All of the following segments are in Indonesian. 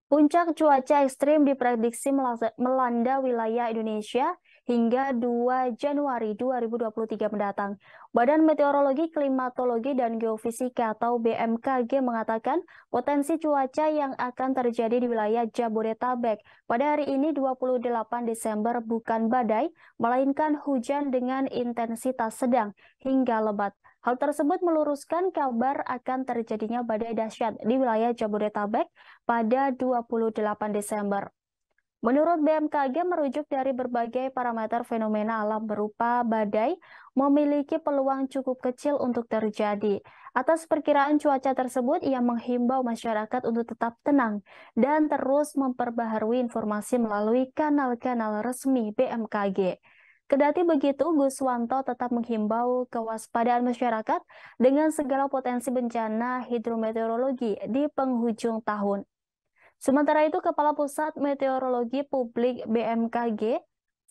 Puncak cuaca ekstrim diprediksi melanda wilayah Indonesia hingga 2 Januari 2023 mendatang. Badan Meteorologi, Klimatologi, dan Geofisika atau BMKG mengatakan potensi cuaca yang akan terjadi di wilayah Jabodetabek pada hari ini 28 Desember bukan badai, melainkan hujan dengan intensitas sedang hingga lebat. Hal tersebut meluruskan kabar akan terjadinya badai dahsyat di wilayah Jabodetabek pada 28 Desember. Menurut BMKG, merujuk dari berbagai parameter fenomena alam berupa badai memiliki peluang cukup kecil untuk terjadi. Atas perkiraan cuaca tersebut, ia menghimbau masyarakat untuk tetap tenang dan terus memperbaharui informasi melalui kanal-kanal resmi BMKG. Kedati begitu, Guswanto tetap menghimbau kewaspadaan masyarakat dengan segala potensi bencana hidrometeorologi di penghujung tahun. Sementara itu, Kepala Pusat Meteorologi Publik BMKG,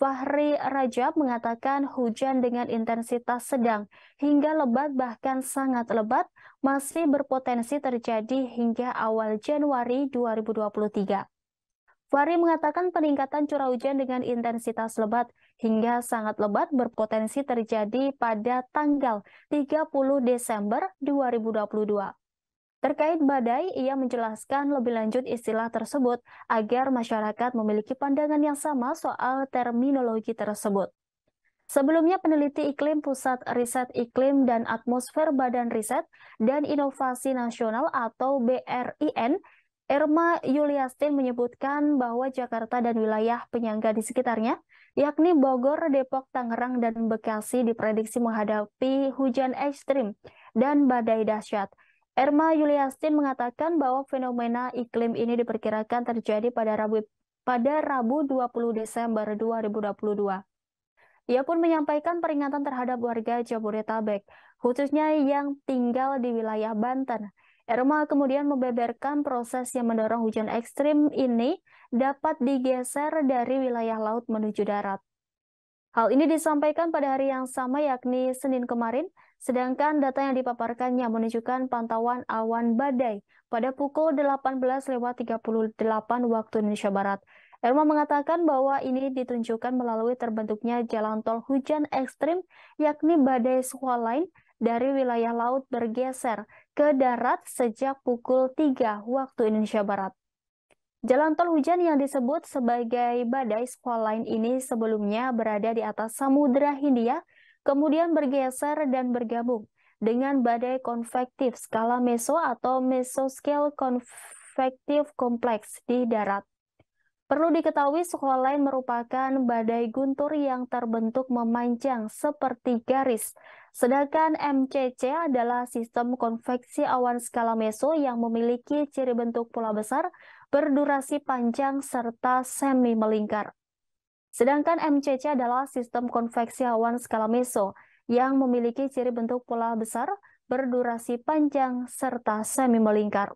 Fahri Rajab mengatakan hujan dengan intensitas sedang hingga lebat bahkan sangat lebat masih berpotensi terjadi hingga awal Januari 2023. Fahri mengatakan peningkatan curah hujan dengan intensitas lebat hingga sangat lebat berpotensi terjadi pada tanggal 30 Desember 2022. Terkait badai, ia menjelaskan lebih lanjut istilah tersebut agar masyarakat memiliki pandangan yang sama soal terminologi tersebut. Sebelumnya, peneliti iklim Pusat Riset Iklim dan Atmosfer Badan Riset dan Inovasi Nasional atau BRIN, Irma Yuliastin menyebutkan bahwa Jakarta dan wilayah penyangga di sekitarnya, yakni Bogor, Depok, Tangerang, dan Bekasi diprediksi menghadapi hujan ekstrim dan badai dahsyat. Irma Yuliastin mengatakan bahwa fenomena iklim ini diperkirakan terjadi pada Rabu 20 Desember 2022. Ia pun menyampaikan peringatan terhadap warga Jabodetabek, khususnya yang tinggal di wilayah Banten. Irma kemudian membeberkan proses yang mendorong hujan ekstrim ini dapat digeser dari wilayah laut menuju darat. Hal ini disampaikan pada hari yang sama yakni Senin kemarin, sedangkan data yang dipaparkannya menunjukkan pantauan awan badai pada pukul 18.38 waktu Indonesia Barat. Irma mengatakan bahwa ini ditunjukkan melalui terbentuknya jalan tol hujan ekstrim yakni badai Squalene dari wilayah laut bergeser ke darat sejak pukul 3 waktu Indonesia Barat. Jalan tol hujan yang disebut sebagai badai Squalene ini sebelumnya berada di atas Samudra Hindia, kemudian bergeser dan bergabung dengan badai konvektif skala meso atau mesoscale convective complex di darat. Perlu diketahui Squalene merupakan badai guntur yang terbentuk memanjang seperti garis, sedangkan MCC adalah sistem konveksi awan skala meso yang memiliki ciri bentuk pola besar, berdurasi panjang, serta semi melingkar. Sedangkan MCC adalah sistem konveksi awan skala meso yang memiliki ciri bentuk pola besar, berdurasi panjang, serta semi melingkar.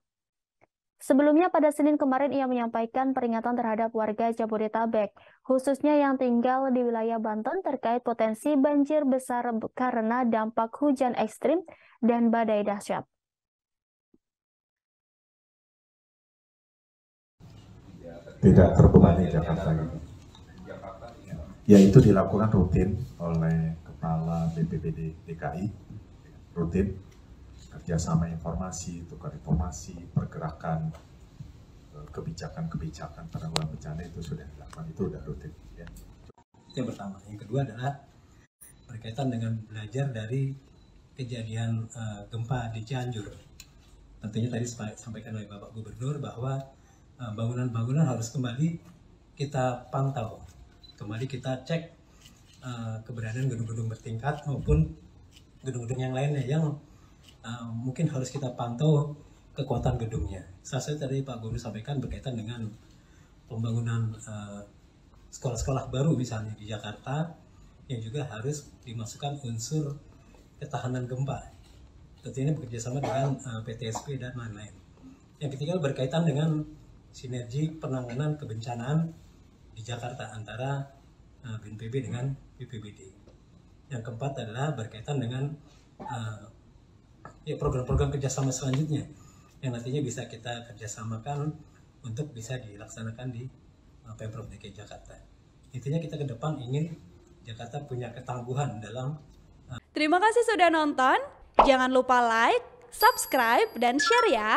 Sebelumnya pada Senin kemarin ia menyampaikan peringatan terhadap warga Jabodetabek, khususnya yang tinggal di wilayah Banten terkait potensi banjir besar karena dampak hujan ekstrim dan badai dahsyat. Tidak terbebani Jakarta ini. Ya, itu dilakukan rutin oleh Kepala BPBD DKI, rutin kerjasama informasi, tukar informasi, pergerakan, kebijakan-kebijakan penanggulangan bencana itu sudah dilakukan, itu sudah rutin. Ya. Itu yang pertama. Yang kedua adalah berkaitan dengan belajar dari kejadian gempa di Cianjur. Tentunya tadi disampaikan oleh Bapak Gubernur bahwa bangunan-bangunan harus kembali kita pantau, kembali kita cek keberadaan gedung-gedung bertingkat maupun gedung-gedung yang lainnya yang mungkin harus kita pantau kekuatan gedungnya. Salah satu tadi Pak Gubernur sampaikan berkaitan dengan pembangunan sekolah-sekolah baru misalnya di Jakarta yang juga harus dimasukkan unsur ketahanan gempa. Tentunya bekerjasama dengan PTSP dan lain-lain. Yang ketiga berkaitan dengan sinergi penanganan kebencanaan di Jakarta antara BNPB dengan BPBD. Yang keempat adalah berkaitan dengan program-program kerjasama selanjutnya yang nantinya bisa kita kerjasamakan untuk bisa dilaksanakan di Pemprov DKI Jakarta. Intinya kita ke depan ingin Jakarta punya ketangguhan dalam. Terima kasih sudah nonton. Jangan lupa like, subscribe, dan share ya.